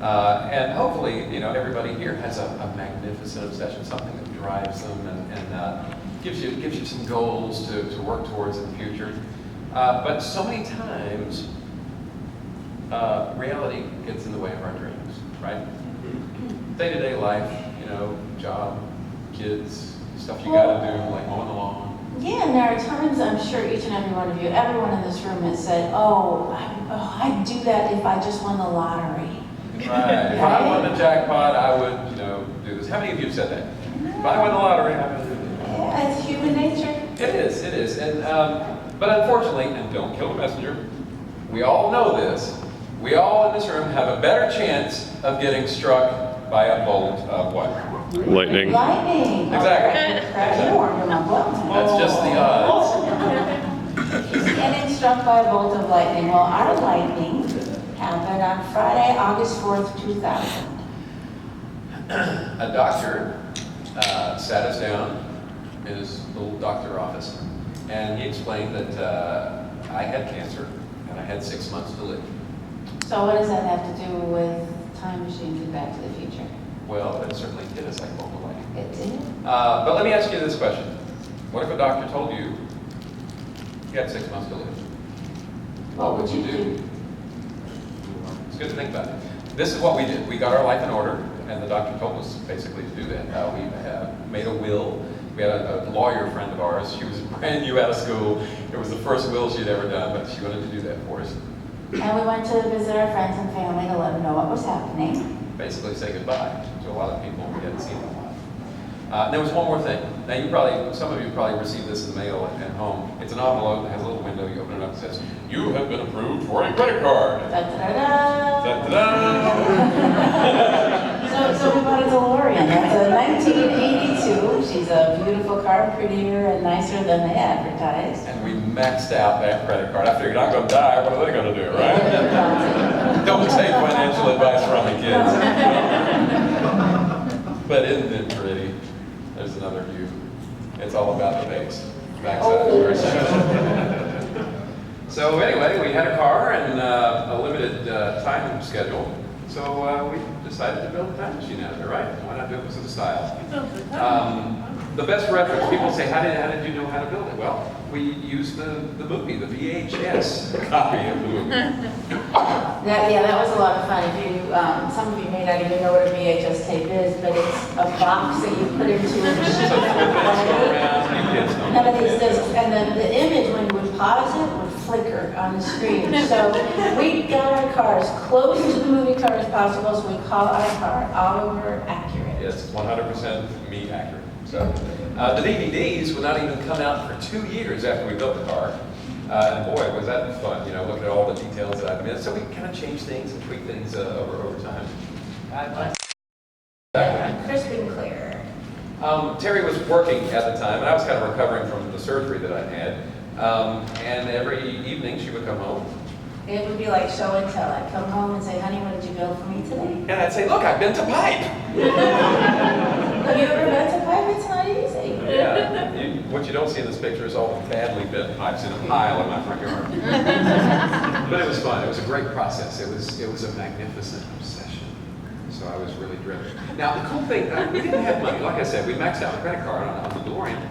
And hopefully, everybody here has a magnificent obsession, something that drives them and gives you some goals to work towards in the future. But so many times, reality gets in the way of our dreams, right? Day-to-day life, job, kids, stuff you gotta do, like mowing the lawn. Yeah, and there are times, I'm sure each and every one of you, everyone in this room has said, I'd do that if I just won the lottery. Right. If I won the jackpot, I would, do this. How many of you have said that? If I won the lottery, I would do this. Yeah, it's human nature. It is. And, but unfortunately, and don't kill the messenger, we all know this. We all in this room have a better chance of getting struck by a bolt of what? Lightning. Lightning. Exactly. You warmed them up well. That's just the odds. Getting struck by a bolt of lightning. Well, our lightning happened on Friday, August 4th, 2000. A doctor sat us down in his little doctor office, and he explained that I had cancer and I had 6 months to live. So what does that have to do with time machines and Back to the Future? Well, it certainly did us like bolt of lightning. It did? But let me ask you this question. What if a doctor told you you had 6 months to live? What would you do? It's good to think about it. This is what we did. We got our life in order, and the doctor told us basically to do that. We made a will. We had a lawyer friend of ours. She was brand new out of school. It was the first will she'd ever done, but she wanted to do that for us. And we went to visit our friends and family to let them know what was happening. Basically say goodbye to a lot of people we hadn't seen in a while. There was one more thing. Now some of you probably received this in the mail at home. It's an envelope that has a little window. You open it up and it says, "You have been approved for a credit card." Da-da-da-da. Da-da-da. So we bought a DeLorean. That's a 1982. She's a beautiful car, prettier and nicer than they advertised. And we maxed out that credit card. I figured I'm going to die. What are they going to do, right? Don't take financial advice from me, kids. But isn't it pretty? There's another view. It's all about the base. Backside is very special. So anyway, we had a car and a limited time schedule. So we decided to build a time machine out of it, right? Why not do it with some style? The best reference, people say, how did you know how to build it? Well, we used the movie, the VHS copy of the movie. That was a lot of fun. If you, some of you may not even know what a VHS tape is, but it's a box that you put into a machine. None of these discs, and the image when you would pause it would flicker on the screen. So we got our car as close to the movie car as possible, so we call our car Oliver Accurate. Yes, 100% me accurate. So the DVDs would not even come out for 2 years after we built the car. And boy, was that fun, looking at all the details that I've missed. So we kind of changed things and tweaked things over time. Crisp and clear. Terry was working at the time, and I was kind of recovering from the surgery that I had. And every evening she would come home. It would be like show and tell. I'd come home and say, "Honey, what did you build for me today?" And I'd say, "Look, I've been to pipe." Have you ever been to pipe? It's not easy. Yeah. What you don't see in this picture is all the badly bent pipes in a pile in my front yard. But it was fun. It was a great process. It was a magnificent obsession. So I was really driven. Now, the cool thing, we didn't have money. Like I said, we maxed out the credit card on the DeLorean.